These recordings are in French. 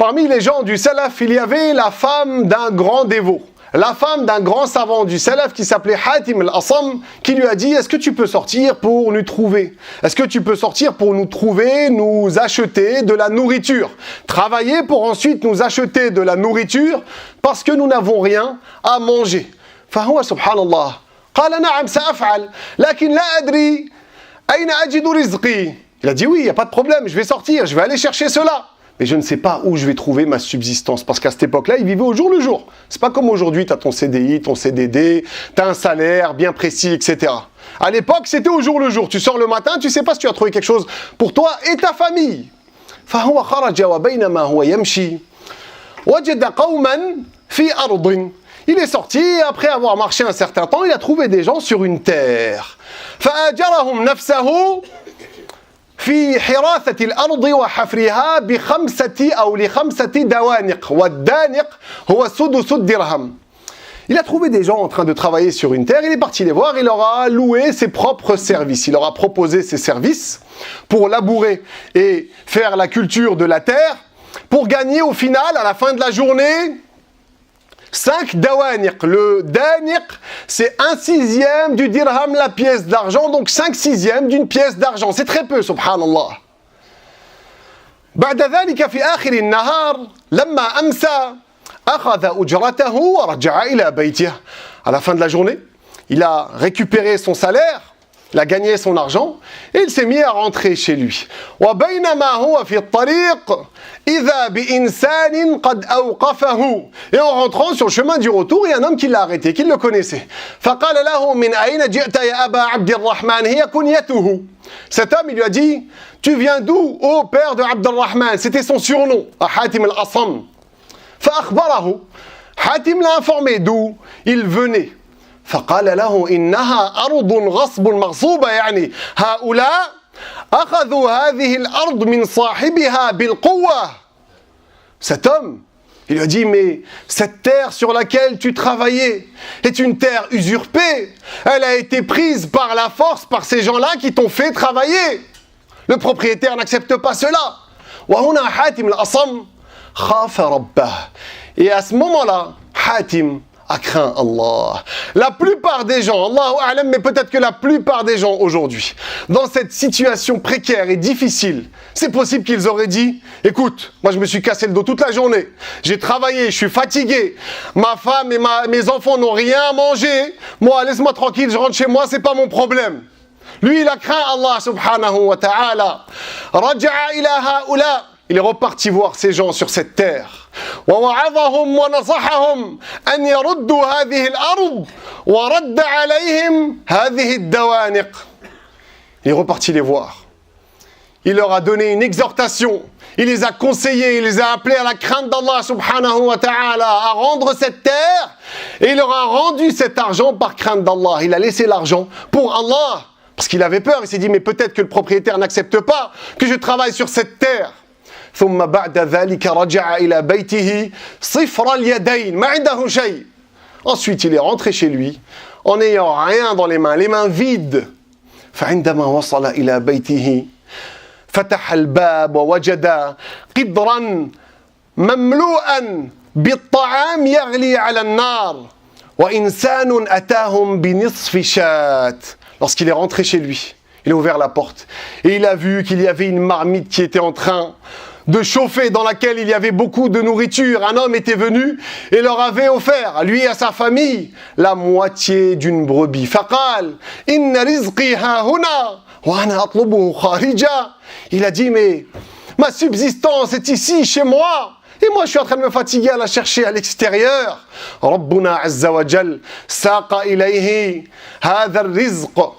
Parmi les gens du Salaf, il y avait la femme d'un grand dévot. La femme d'un grand savant du Salaf qui s'appelait Hatim al-Asam, qui lui a dit « Est-ce que tu peux sortir pour nous trouver? Est-ce que tu peux sortir pour nous trouver, nous acheter de la nourriture? Travailler pour ensuite nous acheter de la nourriture parce que nous n'avons rien à manger. » فهو سبحان الله قال نعم سأفعل لكن لا أدري أين أجد رزقي. Il a dit oui, il n'y a pas de problème, je vais sortir, je vais aller chercher cela. Mais je ne sais pas où je vais trouver ma subsistance. Parce qu'à cette époque-là, il vivait au jour le jour. C'est pas comme aujourd'hui, tu as ton CDI, ton CDD, tu as un salaire bien précis, etc. À l'époque, c'était au jour le jour. Tu sors le matin, tu sais pas si tu as trouvé quelque chose pour toi et ta famille. فهو خرج وبينما هو يمشي وجد قوما في أرض. Il est sorti, et après avoir marché un certain temps, il a trouvé des gens sur une terre. فآجرهم نفسه في حراثة الأرض وحفرها لخمسة دوانق والدانق هو سدس الدرهم. Il a trouvé des gens en train de travailler sur une terre, il est parti les voir, il leur a loué ses propres services, il leur a proposé ses services pour labourer et faire la culture de la terre, pour gagner au final, à la fin de la journée, 5 dawaniq. Le daniq, c'est 1/6 du dirham, la pièce d'argent, donc 5/6 d'une pièce d'argent. C'est très peu, subhanallah. بعد ذلك في آخر النهار لما أمسى أخذ أجرته ورجع إلى بيته. À la fin de la journée, il a récupéré son salaire, il a gagné son argent et il s'est mis à rentrer chez lui. وبينما هو في الطريق إذا بإنسان قد أوقفه. Et en rentrant sur le chemin du retour, il y a un homme qui l'a arrêté, qui le connaissait. فقال له من أين جئت يا أبا عبد الرحمن هي كنيته. Cet homme, il lui a dit, tu viens d'où, ô père de Abd al-Rahman? C'était son surnom, à Hatim al-Asam. فأخبره. Hatim l'a informé d'où il venait. فقال له إنها أرض غصب مغصوبة يعني هؤلاء أخذوا هذه الأرض من صاحبها بالقوة. Cet homme, il lui a dit, mais cette terre sur laquelle tu travaillais est une terre usurpée. Elle a été prise par la force par ces gens-là qui t'ont fait travailler. Le propriétaire n'accepte pas cela. وهنا حاتم الأصم خاف ربه. Et à ce moment-là, Hatim a craint Allah. La plupart des gens, Allahu a'lam, mais peut-être que la plupart des gens aujourd'hui, dans cette situation précaire et difficile, c'est possible qu'ils auraient dit, écoute, moi je me suis cassé le dos toute la journée, j'ai travaillé, je suis fatigué, ma femme et mes enfants n'ont rien à manger, moi laisse-moi tranquille, je rentre chez moi, c'est pas mon problème. Lui il a craint Allah subhanahu wa ta'ala. Raja'a ila ha'ula. Il est reparti voir ces gens sur cette terre. ووعظهم ونصحهم أن يردوا هذه الأرض ورد عليهم هذه الدوانق. Il est reparti les voir. Il leur a donné une exhortation. Il les a conseillés, il les a appelés à la crainte d'Allah subhanahu wa ta'ala, à rendre cette terre. Et il leur a rendu cet argent par crainte d'Allah. Il a laissé l'argent pour Allah. Parce qu'il avait peur. Il s'est dit, mais peut-être que le propriétaire n'accepte pas que je travaille sur cette terre. ثم بعد ذلك رجع إلى بيته صفر اليدين ما عنده شيء. Ensuite, il est rentré chez lui en n'ayant rien dans les mains vides. فعندما وصل إلى بيته فتح الباب ووجد قدرا مملوءا بالطعام يغلي على النار وإنسان أتاهم بنصف شاة. Lorsqu'il est rentré chez lui, il a ouvert la porte et il a vu qu'il y avait une marmite qui était en train de chauffer, dans laquelle il y avait beaucoup de nourriture. Un homme était venu et leur avait offert, à lui et à sa famille, la moitié d'une brebis. فقال إن رزقي ها هنا وأنا أطلبه خارجا. Il a dit, mais ma subsistance est ici, chez moi. Et moi, je suis en train de me fatiguer à la chercher à l'extérieur. ربنا عز وجل ساق إليه هذا الرزق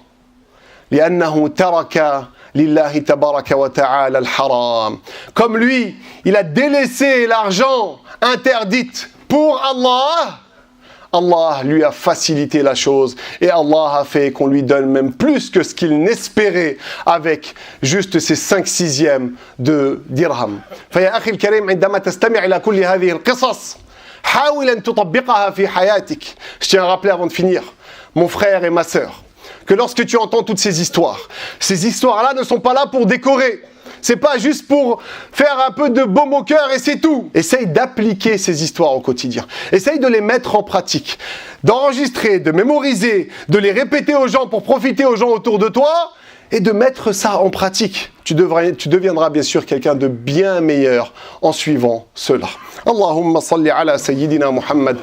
لأنه ترك lillahi tabaraka wa ta'ala al-haram. Comme lui, il a délaissé l'argent interdite pour Allah, Allah lui a facilité la chose et Allah a fait qu'on lui donne même plus que ce qu'il n'espérait avec juste ces 5/6 de dirham. فيا أخي الكريم عندما تستمع إلى كل هذه القصص حاول أن تطبقها في حياتك. Je tiens à rappeler avant de finir, mon frère et ma sœur, que lorsque tu entends toutes ces histoires-là ne sont pas là pour décorer. C'est pas juste pour faire un peu de baume au cœur et c'est tout. Essaye d'appliquer ces histoires au quotidien. Essaye de les mettre en pratique, d'enregistrer, de mémoriser, de les répéter aux gens pour profiter aux gens autour de toi et de mettre ça en pratique. Tu deviendras bien sûr quelqu'un de bien meilleur en suivant cela. Allahumma salli ala Sayyidina Muhammad